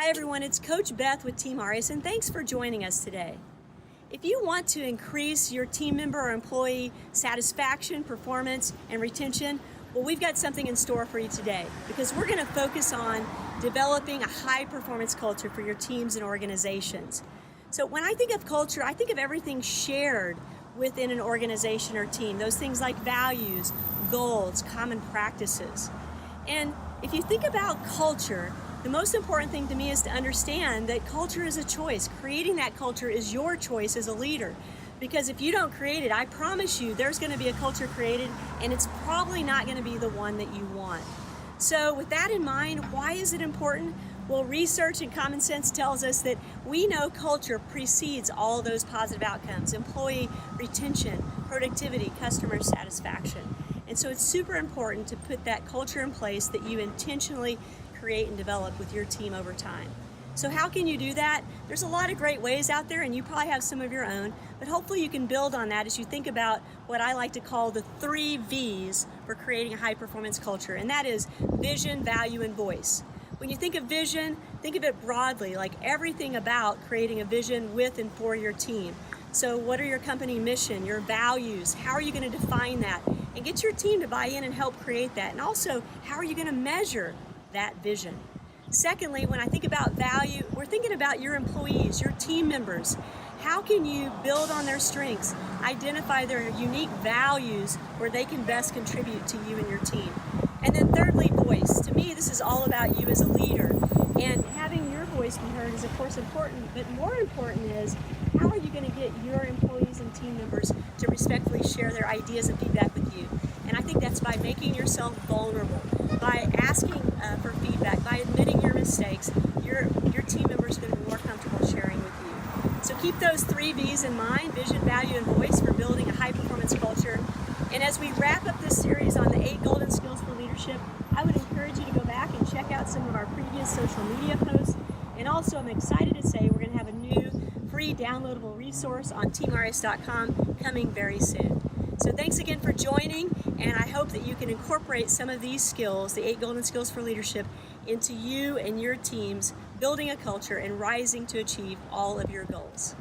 Hi everyone, it's Coach Beth with Team Arias, and thanks for joining us today. If you want to increase your team member or employee satisfaction, performance, and retention, well, we've got something in store for you today because we're going to focus on developing a high-performance culture for your teams and organizations. So when I think of culture, I think of everything shared within an organization or team. Those things like values, goals, common practices. And if you think about culture, the most important thing to me is to understand that culture is a choice. Creating that culture is your choice as a leader. Because if you don't create it, I promise you there's going to be a culture created and it's probably not going to be the one that you want. So with that in mind, why is it important? Well, research and common sense tells us that we know culture precedes all those positive outcomes: employee retention, productivity, customer satisfaction. And so it's super important to put that culture in place that you intentionally create and develop with your team over time. So how can you do that? There's a lot of great ways out there, and you probably have some of your own, but hopefully you can build on that as you think about what I like to call the 3 V's for creating a high-performance culture, and that is vision, value, and voice. When you think of vision, think of it broadly, like everything about creating a vision with and for your team. So what are your company mission, your values? How are you going to define that? And get your team to buy in and help create that. And also, how are you going to measure that vision? Secondly, when I think about value, we're thinking about your employees, your team members. How can you build on their strengths, identify their unique values where they can best contribute to you and your team? And then thirdly, voice. To me, this is all about you as a leader. And having your voice be heard is of course important, but more important is how are you going to get your employees and team members to respectfully share their ideas and feedback with you? And I think that's by making yourself vulnerable, by asking for feedback, by admitting your mistakes. Your team members are going to be more comfortable sharing with you. So keep those 3 V's in mind: vision, value, and voice, for building a high-performance culture. And as we wrap up this series on the 8 golden skills for leadership, I would encourage you to go back and check out some of our previous social media posts. And also, I'm excited to say we're going to have a new free downloadable resource on teamarias.com coming very soon. So thanks again for joining, and I hope that you can incorporate some of these skills, the 8 golden skills for leadership, into you and your teams, building a culture and rising to achieve all of your goals.